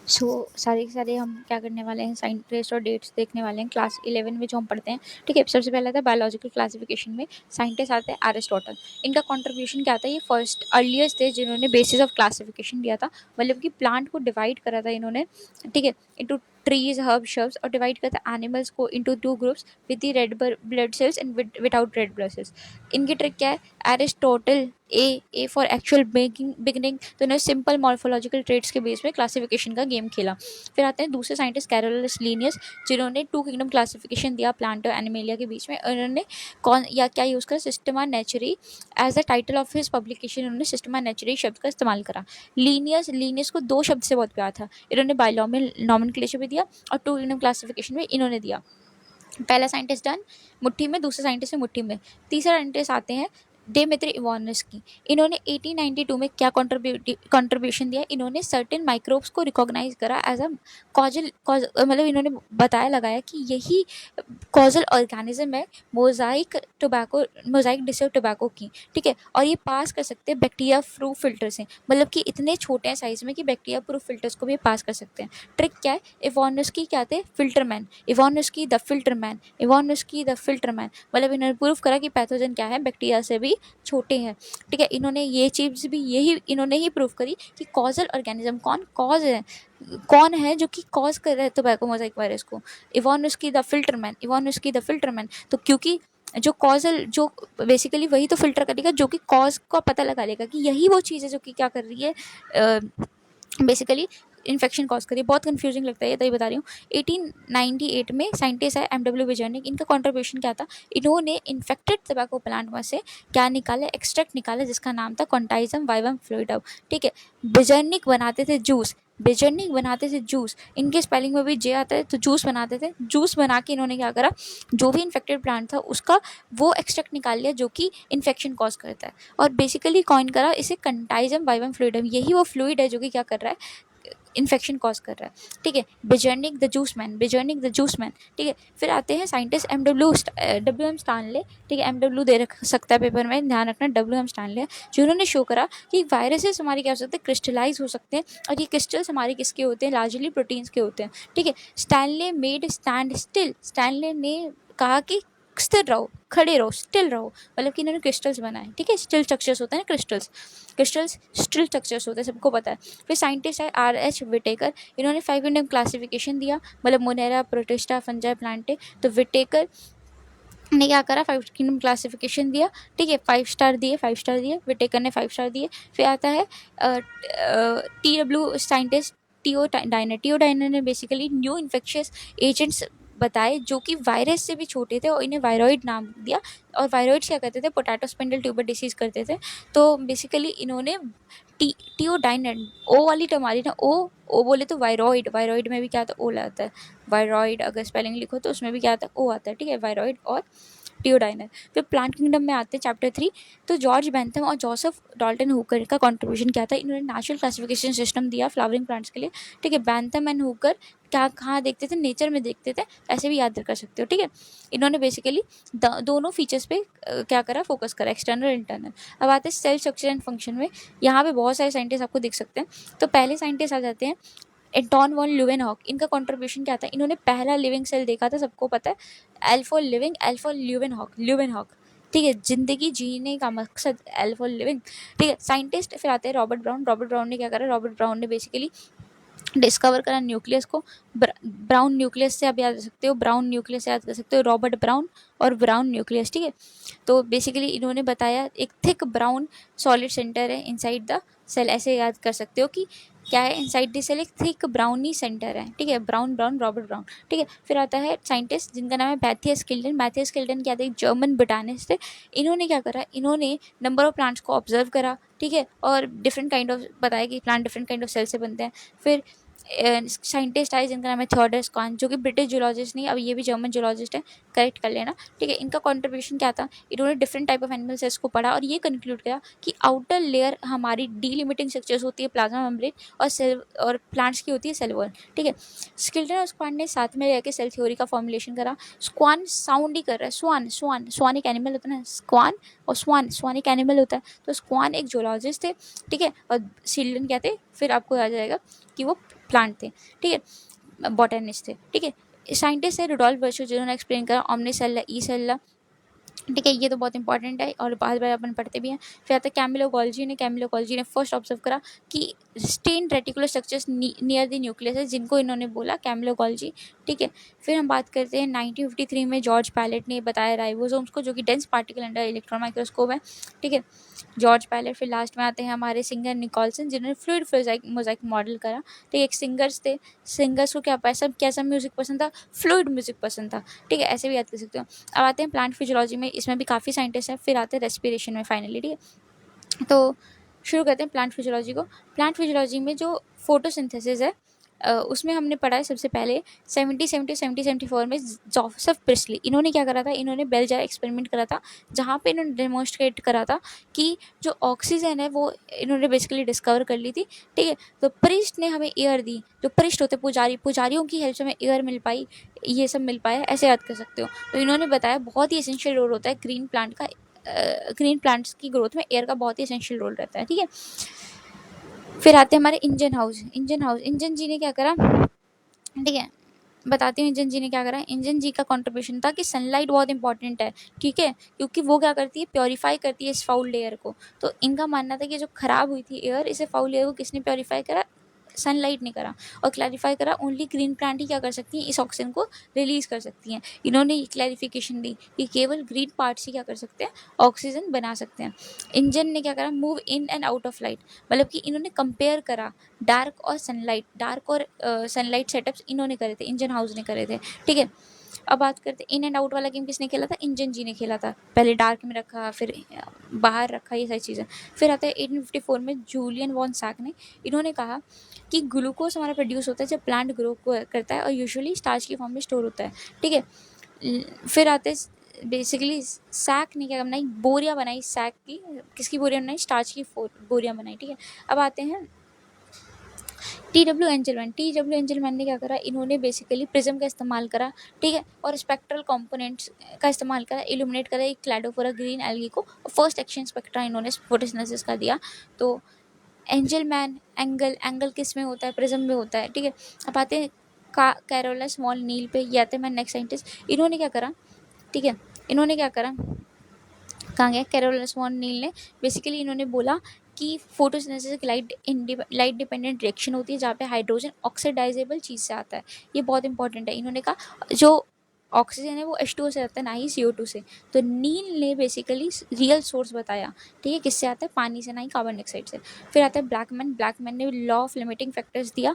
सो सारे के सारे हम क्या करने वाले हैं, साइंटिस्ट और डेट्स देखने वाले हैं क्लास 11 में जो हम पढ़ते हैं। ठीक है, सबसे पहला था बायोलॉजिकल क्लासिफिकेशन में साइंटिस्ट आते हैं एरिस्टोटल। इनका कंट्रीब्यूशन क्या था, ये फर्स्ट अर्लीस्ट थे जिन्होंने बेसिस ऑफ क्लासिफिकेशन दिया था, मतलब कि प्लांट को डिवाइड करा था इन्होंने। ठीक है, इंटू ट्रीज, हर्ब, शर्ब्स, और डिवाइड करता है एनिमल्स को into two groups with the red blood cells and without red blood cells. इनकी ट्रिक क्या है, Aristotle A for actual beginning, तो इन्होंने सिंपल मॉर्फोलॉजिकल ट्रेड्स के बेस में क्लासिफिकेशन का गेम खेला। फिर आते हैं दूसरे साइंटिस्ट कैरोलस लीनियस, जिन्होंने टू किंगडम क्लासिफिकेशन दिया प्लांट और एनिमेलिया के बीच में। उन्होंने कौन या क्या यूज़ करा, सिस्टमा नेचुरी as a title of his publication. उन्होंने सिस्टमा नेचुरी शब्द का इस्तेमाल करा। लीनियस को दो शब्द से बहुत प्यार था, इन्होंने बायोलॉमियल नॉमेनक्लेचर भी दिया और टू किंगडम क्लासिफिकेशन में इन्होंने दिया। पहला साइंटिस्ट डन मुट्ठी में, दूसरे साइंटिस्ट है मुट्ठी में। तीसरा साइंटिस्ट आते हैं डेमेत्री इवानोस्की। इन्होंने 1892 में क्या कंट्रीब्यूशन दिया, इन्होंने सर्टेन माइक्रोब्स को रिकॉग्नाइज करा एज अ कॉजल, मतलब इन्होंने बताया लगाया कि यही कॉजल ऑर्गेनिज्म है मोजाइक डिस ऑफ टोबैको की। ठीक है, और ये पास कर सकते हैं बैक्टीरिया प्रूफ फिल्टर से, मतलब कि इतने छोटे साइज में कि बैक्टीरिया प्रूफ फिल्टर्स को भी पास कर सकते हैं। ट्रिक क्या है, इवानोस्की क्या थे, फिल्टरमैन, इवानोस्की द फिल्टरमैन, इवानोस्की द फिल्टरमैन, मतलब इन्होंने प्रूफ करा कि पैथोजन क्या है, बैक्टीरिया से भी छोटे हैं। ठीक है, इन्होंने ये चीज़ भी इन्होंने ही प्रूफ करी कि कॉजल ऑर्गेनिज्म कौन है जो कि कॉज कर रहा है टोबैको मोजाइक वायरस को, इवानोस्की द फिल्टरमैन, इवानोस्की द फिल्टरमैन। तो क्योंकि जो कॉजल, जो बेसिकली वही तो फिल्टर करेगा जो कि कॉज का पता लगा लेगा कि यही वो चीज़ है जो कि क्या कर रही है, बेसिकली इन्फेक्शन कॉज करिए। बहुत कंफ्यूजिंग लगता है ये, तभी बता रही हूँ। 1898 में साइंटिस्ट है एम.डब्ल्यू. विजर्निक। इनका कंट्रीब्यूशन क्या था, इन्होंने इन्फेक्टेड टोबैको प्लांट में से क्या निकाला, एक्सट्रैक्ट निकाला जिसका नाम था क्वांटाइजम वाइवम फ्लूइडम। ठीक है, विजर्निक बनाते थे जूस, बेजर्निक बनाते थे जूस, इनके स्पेलिंग में भी जे आता है, तो जूस बनाते थे। जूस बना के इन्होंने क्या करा, जो भी इन्फेक्टेड प्लांट था उसका वो एक्सट्रैक्ट निकाल लिया जो कि इन्फेक्शन कॉज करता है, और बेसिकली कॉइन करा इसे कंटाइजम वाइवम फ्लूइडम। यही वो फ्लूइड है जो कि क्या कर रहा है, इन्फेक्शन कॉज कर रहा है। ठीक है, बेजर्निक द जूसमैन, बेजर्निक द जूसमैन। ठीक है, फिर आते हैं साइंटिस्ट डब्ल्यू एम स्टानले। ठीक है, एम.डब्ल्यू. दे रख सकता है पेपर में, ध्यान रखना, डब्ल्यू एम स्टानले, जिन्होंने शो करा कि वायरसेस हमारे क्या हो सकते हैं, क्रिस्टलाइज हो सकते हैं, और ये क्रिस्टल्स हमारे किसके होते हैं, लार्जली प्रोटीन्स के होते हैं। ठीक है, Stanley made stand still, Stanley ने कहा कि स्थिर रहो, खड़े रहो, स्टिल रहो, मतलब कि इन्होंने क्रिस्टल्स बनाए। ठीक है, स्टिल स्ट्रक्चर्स होते हैं ना, क्रिस्टल्स स्टिल स्ट्रक्चर्स होते हैं, सबको पता है। फिर साइंटिस्ट है R.H. विटेकर। इन्होंने 5 किंगडम क्लासिफिकेशन दिया, मतलब मोनेरा, प्रोटिस्टा, फंजाई, प्लांटे। तो विटेकर ने क्या करा, 5 किंगडम क्लासिफिकेशन दिया। ठीक है, 5 स्टार दिए, 5 स्टार दिए, विटेकर ने 5 स्टार दिए। फिर आता है T.W. साइंटिस्ट टीओ डाइनर ने बेसिकली न्यू इन्फेक्शियस एजेंट्स बताए जो कि वायरस से भी छोटे थे, और इन्हें वायरॉइड नाम दिया। और वायरॉइड्स क्या करते थे, पोटैटो स्पिंडल ट्यूबर डिसीज करते थे। तो बेसिकली इन्होंने टीओडाइनर, ओ वाली टर्म आ रही ना, ओ बोले तो वायरॉइड, वायरॉइड में भी क्या आता है, ओ आता है। वायरॉइड अगर स्पेलिंग लिखो तो उसमें भी क्या आता है, ओ आता है। ठीक है, वायरॉइड और टीओडाइनर। फिर प्लांट किंगडम में आते हैं चैप्टर 3। तो जॉर्ज बेंथम और जोसेफ डाल्टन हुकर का कंट्रीब्यूशन क्या था, इन्होंने नेचुरल क्लासिफिकेशन सिस्टम दिया फ्लावरिंग प्लांट्स के लिए। ठीक है, बेंथम एंड हुकर क्या कहाँ देखते थे, नेचर में देखते थे, ऐसे भी याद कर सकते हो। ठीक है, इन्होंने बेसिकली दोनों फीचर्स पे क्या करा, फोकस करा, एक्सटर्नल इंटरनल। अब आते हैं सेल स्ट्रक्चर एंड फंक्शन में। यहाँ पे बहुत सारे साइंटिस्ट आपको दिख सकते हैं। तो पहले साइंटिस्ट आ जाते हैं एंटोन वॉन ल्यूवेनहॉक। इनका कंट्रीब्यूशन क्या था, इन्होंने पहला लिविंग सेल देखा था, सबको पता है, एल्फा लिविंग, एल्फा ल्यूवेनहॉक। ठीक है, जिंदगी जीने का मकसद एल्फा लिविंग। ठीक है, साइंटिस्ट फिर आते हैं रॉबर्ट ब्राउन ने क्या करा, रॉबर्ट ब्राउन ने बेसिकली डिस्कवर करा न्यूक्लियस को। ब्राउन न्यूक्लियस से आप याद कर सकते हो, ब्राउन न्यूक्लियस से याद कर सकते हो, रॉबर्ट ब्राउन और ब्राउन न्यूक्लियस। ठीक है, तो बेसिकली इन्होंने बताया एक थिक ब्राउन सॉलिड सेंटर है इनसाइड द सेल, ऐसे याद कर सकते हो कि क्या है, इनसाइड द सेल एक थिक ब्राउनी सेंटर है। ठीक है, ब्राउन रॉबर्ट ब्राउन। ठीक है, फिर आता है साइंटिस्ट जिनका नाम है मैथियस किल्टन। मैथियस किल्टन क्या थे, एक जर्मन बोटानिस्ट थे। इन्होंने क्या करा, इन्होंने नंबर ऑफ प्लांट्स को ऑब्जर्व करा। ठीक है, और डिफरेंट काइंड ऑफ बताया कि plant different kind of cell से बनते हैं। फिर साइंटिस्ट आए जिनका नाम है थियोडर स्कॉन, जो कि ब्रिटिश जूलॉजिस्ट नहीं, अब ये भी जर्मन जूलॉजिस्ट है, करेक्ट कर लेना। ठीक है, इनका कंट्रीब्यूशन क्या था, इन्होंने different type of animal cells को पढ़ा और ये कंक्लूड किया कि आउटर लेयर हमारी डीलिमिटिंग स्ट्रक्चर्स होती है प्लाज्मा मेम्ब्रेन, और सेल और प्लांट्स की होती है सेल वॉल। ठीक है, स्किल्टन और स्क्वान ने साथ में रहकर सेल थ्योरी का फॉर्मुलेशन करा। स्क्वान साउंड ही कर रहा है, स्वान एक एनिमल होता है ना, स्क्वान और स्वान एक एनिमल होता है। तो स्क्वान एक जूलॉजिस्ट थे। ठीक है, और सिल्टन क्या थे, फिर आपको आ जाएगा कि वो प्लांट थे, ठीक है, बॉटनिस्ट थे, ठीक है। साइंटिस्ट है रुडोल्फ वर्शो जिन्होंने एक्सप्लेन करा ओमनी सेल्ला ई सेल्ला, ठीक है, ये तो बहुत इंपॉर्टेंट है और बार बार अपन पढ़ते भी हैं। फिर आता है कैमिलो गॉल्जी ने फर्स्ट ऑब्जर्व करा कि stain reticular structures near the nucleus है, जिनको इन्होंने बोला कैमिलो गॉल्जी, ठीक है। फिर हम बात करते हैं 1953 में जॉर्ज पैलेट ने बताया राइबोसोम्स को, जो कि dense particle under electron microscope है, ठीक है, जॉर्ज पैलेट। फिर लास्ट में आते हैं हमारे सिंगर निकोलसन जिन्होंने फ्लूइड मोजाइक मॉडल करा, ठीक है। एक सिंगर्स थे, सिंगर्स को क्या पसंद, कैसा म्यूजिक पसंद था, फ्लूइड म्यूजिक पसंद था, ठीक है, ऐसे भी याद कर सकते हो। अब आते हैं प्लांट फिजियोलॉजी में, इसमें भी काफ़ी साइंटिस्ट हैं। फिर आते हैं रेस्पिरेशन में फाइनली, ठीक है। तो शुरू करते हैं प्लांट फिजियोलॉजी को। प्लांट फिजियोलॉजी में जो फोटोसिंथेसिस है उसमें हमने पढ़ा है सबसे पहले 70 74 में जोसेफ प्रिस्टली, इन्होंने क्या करा था, इन्होंने बेल जार एक्सपेरिमेंट करा था, जहाँ पे इन्होंने डेमोन्स्ट्रेट करा था कि जो ऑक्सीजन है वो इन्होंने बेसिकली डिस्कवर कर ली थी, ठीक है। तो प्रिस्ट ने हमें एयर दी, जो प्रिस्ट होते पुजारी, पुजारियों की हेल्प से हमें एयर मिल पाई, ये सब मिल पाया, ऐसे याद कर सकते हो। तो इन्होंने बताया बहुत ही एसेंशियल रोल होता है ग्रीन प्लांट का, ग्रीन प्लांट्स की ग्रोथ में एयर का बहुत ही एसेंशियल रोल रहता है, ठीक है। फिर आते हैं हमारे इंजन जी ने क्या करा, ठीक है, बताती हूँ इंजन जी ने क्या करा। इंजन जी का कंट्रीब्यूशन था कि सनलाइट बहुत इंपॉर्टेंट है, ठीक है, क्योंकि वो क्या करती है, प्योरीफाई करती है इस फाउल एयर को। तो इनका मानना था कि जो खराब हुई थी एयर, इसे फाउल एयर को किसने प्योरीफाई करा, सनलाइट ने करा। और क्लैरिफाई करा ओनली ग्रीन प्लांट ही क्या कर सकती हैं, इस ऑक्सीजन को रिलीज कर सकती हैं। इन्होंने ये क्लैरिफिकेशन दी कि केवल ग्रीन पार्ट्स ही क्या कर सकते हैं, ऑक्सीजन बना सकते हैं। इंजन ने क्या करा, move in and out of light, मतलब कि इन्होंने कंपेयर करा डार्क और सनलाइट, डार्क और सनलाइट सेटअप्स इन्होंने करे थे, इंजन हाउस ने करे थे, ठीक है। अब बात करते हैं इन एंड आउट वाला गेम किसने खेला था, इंजन जी ने खेला था। पहले डार्क में रखा, फिर बाहर रखा, ये सारी चीज़ें। फिर आता है 1854 में जूलियन वॉन सैक ने, इन्होंने कहा कि ग्लूकोज हमारा प्रोड्यूस होता है जब प्लांट ग्रो करता है और यूजुअली स्टार्च की फॉर्म में स्टोर होता है, ठीक है। फिर आते बेसिकली सैक ने क्या बनाई, बोरियां बनाई सैक की, किसकी बोरियां बनाई, स्टार्च की बोरियां बनाई, ठीक है। अब आते हैं टी डब्ल्यू एंजलमैन ने क्या करा, इन्होंने बेसिकली प्रिज्म का इस्तेमाल करा, ठीक है, और स्पेक्ट्रल कंपोनेंट्स का इस्तेमाल करा, इल्यूमिनेट करा एक क्लैडोफोरा ग्रीन एल्गी को। फर्स्ट एक्शन स्पेक्ट्रा इन्होंने फोटोसिंथेसिस का दिया। तो एंजलमैन एंगल किस में होता है, प्रिज्म में होता है, ठीक है। अब आते हैं कैरोला स्मॉल नील पे, ये आते हैं मैं नेक्स्ट साइंटिस्ट, इन्होंने क्या करा, ठीक है, इन्होंने क्या करा, कहाँ गया, कैरोला स्मॉल नील ने बेसिकली इन्होंने बोला कि फोटोसिंथेसिस एक लाइट डिपेंडेंट रिएक्शन होती है जहाँ पे हाइड्रोजन ऑक्सीडाइजेबल चीज़ से आता है, ये बहुत इंपॉर्टेंट है। इन्होंने कहा जो ऑक्सीजन है वो H2O से आता है, ना ही CO2 से। तो नील ने बेसिकली रियल सोर्स बताया, ठीक है, किससे आता है, पानी से, ना ही कार्बन डाइऑक्साइड से। फिर आता है ब्लैकमैन ने लॉ ऑफ लिमिटिंग फैक्टर्स दिया,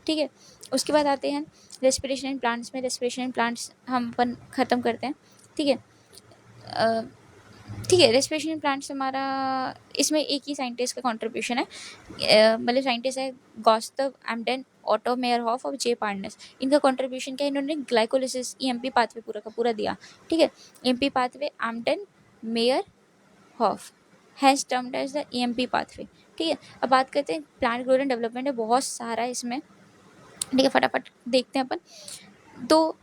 ठीक है। उसके बाद आते हैं रेस्पिरेशन इन प्लांट्स में, रेस्पिरेशन इन प्लांट्स हम अपन ख़त्म करते हैं, ठीक है। ठीक है, रेस्पिरेशन प्लांट्स हमारा, इसमें एक ही साइंटिस्ट का कंट्रीब्यूशन है, मतलब साइंटिस्ट है गॉस्तव एम्डेन, ऑटो मेयरहॉफ और जे पार्टनर्स। इनका कंट्रीब्यूशन क्या है, इन्होंने ग्लाइकोलिसिस EMP पाथवे पूरा का पूरा दिया, ठीक है। EMP pathway Embden Meyerhof has termed as the EMP pathway, ठीक है। अब बात करते हैं प्लांट ग्रोथ एंड डेवलपमेंट है, बहुत सारा है इसमें, ठीक है, फटाफट देखते हैं अपन। तो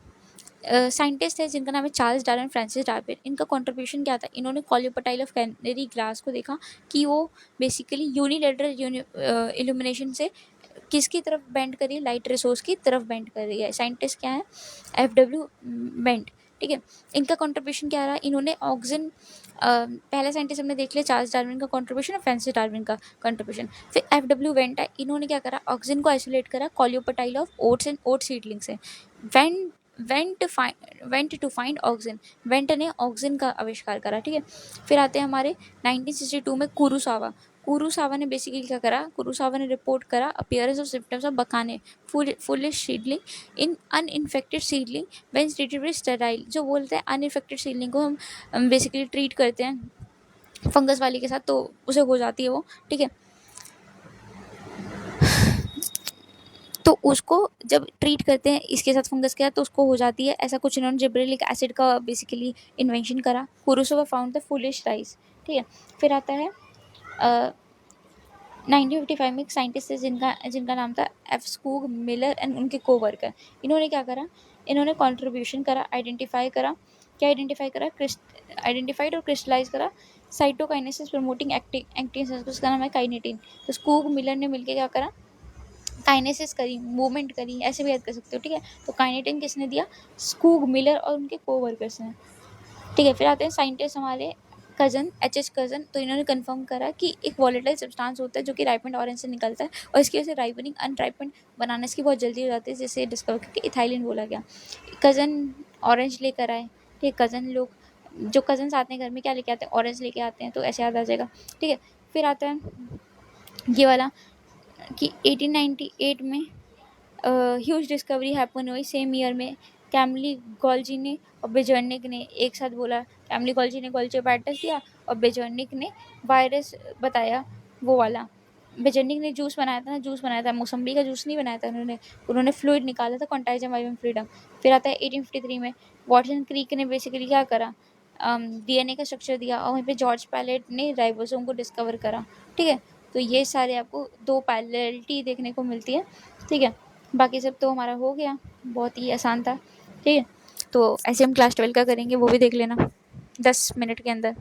साइंटिस्ट है जिनका नाम है चार्ल्स डार्विन, फ्रांसिस डार्विन। इनका कंट्रीब्यूशन क्या था, इन्होंने कॉलियोपटाइल ऑफ कैनरी ग्लास को देखा कि वो बेसिकली यूनिलेटरल इल्यूमिनेशन से किसकी तरफ बेंड कर रही है, लाइट रिसोर्स की तरफ बेंड कर रही है। साइंटिस्ट क्या है, FW बेंट, ठीक है। इनका कंट्रीब्यूशन क्या रहा, इन्होंने ऑक्सीजन, पहला साइंटिस्ट हमने देख लिया चार्ल्स डार्विन का कंट्रीब्यूशन और फ्रांसिस डार्विन का कंट्रीब्यूशन। फिर FW वेंट है, इन्होंने क्या करा, ऑक्सीजन को आइसोलेट करा coleoptile of oats and oat seedling से। Went went to find auxin, Went ने ऑक्सीजन का आविष्कार करा, ठीक है। फिर आते हैं हमारे 1962 में कुरुसावा ने बेसिकली क्या करा, कुरुसावा ने रिपोर्ट करा appearance of symptoms of bakanae foolish seedling in uninfected seedling when treated with sterile. जो बोलते हैं अनइन्फेक्टेड सीडलिंग को हम बेसिकली ट्रीट करते हैं फंगस वाली के साथ, तो उसे हो जाती है वो, ठीक है। तो उसको जब ट्रीट करते हैं इसके साथ, फंगस के साथ, तो उसको हो जाती है, ऐसा कुछ इन्होंने जिब्रेलिक एसिड का बेसिकली इन्वेंशन करा। कुरुसावा फाउंड द फुलिश राइस, ठीक है। फिर आता है 1955 में एक साइंटिस्ट है जिनका नाम था F स्कूग मिलर एंड उनके कोवर्कर। इन्होंने क्या करा, इन्होंने कंट्रीब्यूशन करा, आइडेंटिफाई करा, क्या आइडेंटिफाई करा, आइडेंटिफाइड और क्रिस्टलाइज करा साइटोकाइनेसिस प्रमोटिंग एक्टिन, उसका नाम है काइनेटिन। तो स्कूग मिलर ने मिलकर क्या करा, काइनेसिस करी, मूवमेंट करी, ऐसे भी याद कर सकते हो, ठीक है। तो काइनेटिन किसने दिया? स्कूग मिलर और उनके कोवर्कर्स ने, ठीक है। फिर आते हैं साइंटिस्ट हमारे कज़न, एच कज़न। तो इन्होंने कंफर्म करा कि एक वॉलेटाइल सब्सटेंस होता है जो कि राइपेंड ऑरेंज से निकलता है, और इसकी वजह से राइपनिंग अनराइपेंड बनाना इसकी बहुत जल्दी हो जाती है, जिससे डिस्कवर करके इथाइलिन बोला गया। कज़न ऑरेंज लेकर आए, ठीक है। कज़न लोग, जो कज़न्स आते हैं घर में, क्या लेके आते हैं? ऑरेंज लेके आते हैं, तो ऐसे याद आ जाएगा, ठीक है। फिर आता है ये वाला कि 1898 में ह्यूज डिस्कवरी हैपन हुई सेम ईयर में। कैमली गॉल्जी ने और बेजर्निक ने एक साथ बोला, कैमली गॉल्जी ने गॉल्जी पैटर्स दिया और बेजर्निक ने वायरस बताया, वो वाला। बेजर्निक ने जूस बनाया था ना, जूस बनाया था, मौसम्बी का जूस नहीं बनाया था उन्होंने, उन्होंने फ्लूइड निकाला था, कॉन्टाइजम वाइवम फ्रीडम। फिर आता है 1853 में वॉटसन क्रीक ने बेसिकली क्या करा, डीएनए का स्ट्रक्चर दिया, और वहीं पे जॉर्ज पैलेट ने राइबोसोम को डिस्कवर करा, ठीक है। तो ये सारे आपको दो पैरेललिटी देखने को मिलती है, ठीक है। बाकी सब तो हमारा हो गया, बहुत ही आसान था, ठीक है। तो ऐसे हम क्लास 12 का करेंगे, वो भी देख लेना 10 मिनट के अंदर।